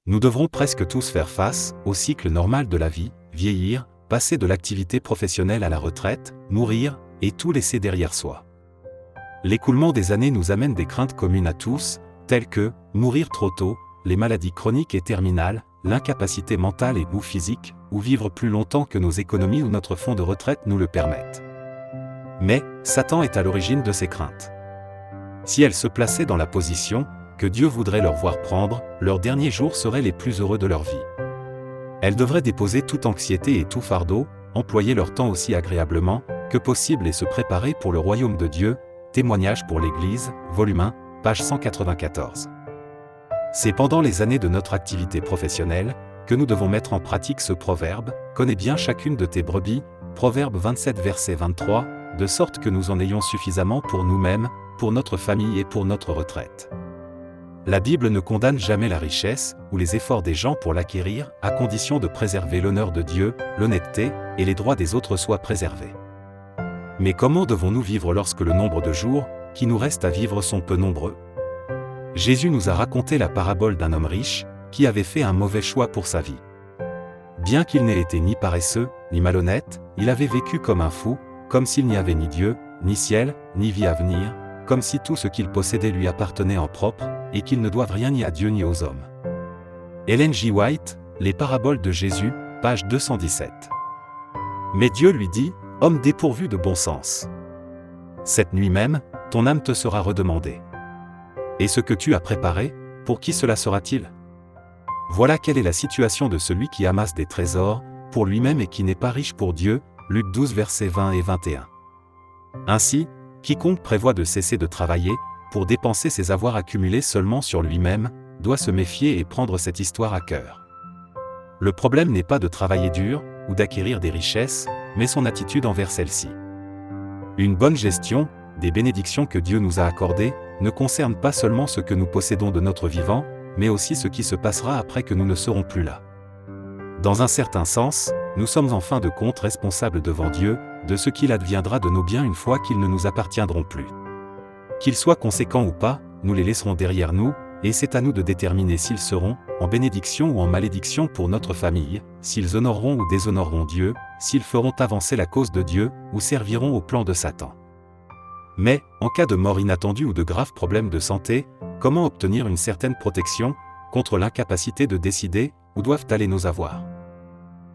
Nous devrons presque tous faire face au cycle normal de la vie, vieillir, passer de l'activité professionnelle à la retraite, mourir, et tout laisser derrière soi. L'écoulement des années nous amène des craintes communes à tous, telles que mourir trop tôt, les maladies chroniques et terminales, l'incapacité mentale et ou physique, ou vivre plus longtemps que nos économies ou notre fonds de retraite nous le permettent. Mais, Satan est à l'origine de ces craintes. Si elles se plaçaient dans la position que Dieu voudrait leur voir prendre, leurs derniers jours seraient les plus heureux de leur vie. Elles devraient déposer toute anxiété et tout fardeau, employer leur temps aussi agréablement que possible et se préparer pour le royaume de Dieu. Témoignage pour l'Église, volume 1, page 194. C'est pendant les années de notre activité professionnelle que nous devons mettre en pratique ce proverbe, connais bien chacune de tes brebis, Proverbe 27 verset 23, de sorte que nous en ayons suffisamment pour nous-mêmes, pour notre famille et pour notre retraite. La Bible ne condamne jamais la richesse ou les efforts des gens pour l'acquérir, à condition de préserver l'honneur de Dieu, l'honnêteté et les droits des autres soient préservés. Mais comment devons-nous vivre lorsque le nombre de jours qui nous restent à vivre sont peu nombreux ? Jésus nous a raconté la parabole d'un homme riche qui avait fait un mauvais choix pour sa vie. Bien qu'il n'ait été ni paresseux, ni malhonnête, il avait vécu comme un fou, comme s'il n'y avait ni Dieu, ni ciel, ni vie à venir, comme si tout ce qu'il possédait lui appartenait en propre, et qu'il ne doive rien ni à Dieu ni aux hommes. Ellen G. White, Les paraboles de Jésus, page 217. Mais Dieu lui dit, homme dépourvu de bon sens. Cette nuit même, ton âme te sera redemandée. Et ce que tu as préparé, pour qui cela sera-t-il ? Voilà quelle est la situation de celui qui amasse des trésors, pour lui-même et qui n'est pas riche pour Dieu, Luc 12 versets 20 et 21. Ainsi, quiconque prévoit de cesser de travailler, pour dépenser ses avoirs accumulés seulement sur lui-même, doit se méfier et prendre cette histoire à cœur. Le problème n'est pas de travailler dur, ou d'acquérir des richesses, mais son attitude envers celle-ci. Une bonne gestion, des bénédictions que Dieu nous a accordées, ne concerne pas seulement ce que nous possédons de notre vivant, mais aussi ce qui se passera après que nous ne serons plus là. Dans un certain sens, nous sommes en fin de compte responsables devant Dieu, de ce qu'il adviendra de nos biens une fois qu'ils ne nous appartiendront plus. Qu'ils soient conséquents ou pas, nous les laisserons derrière nous, et c'est à nous de déterminer s'ils seront, en bénédiction ou en malédiction pour notre famille, s'ils honoreront ou déshonoreront Dieu, s'ils feront avancer la cause de Dieu, ou serviront au plan de Satan. Mais, en cas de mort inattendue ou de graves problèmes de santé, comment obtenir une certaine protection contre l'incapacité de décider où doivent aller nos avoirs ?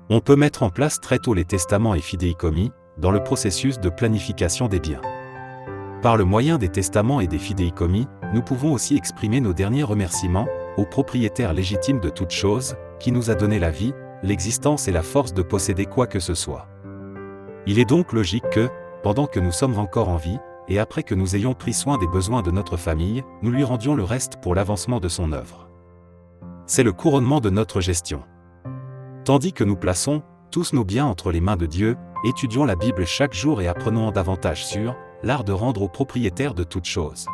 On peut mettre en place très tôt les testaments et fidéicommis, dans le processus de planification des biens. Par le moyen des testaments et des fidéicommis, nous pouvons aussi exprimer nos derniers remerciements au propriétaire légitime de toute chose, qui nous a donné la vie, l'existence et la force de posséder quoi que ce soit. Il est donc logique que, pendant que nous sommes encore en vie, et après que nous ayons pris soin des besoins de notre famille, nous lui rendions le reste pour l'avancement de son œuvre. C'est le couronnement de notre gestion. Tandis que nous plaçons tous nos biens entre les mains de Dieu, étudions la Bible chaque jour et apprenons davantage sur l'art de rendre au propriétaire de toutes choses.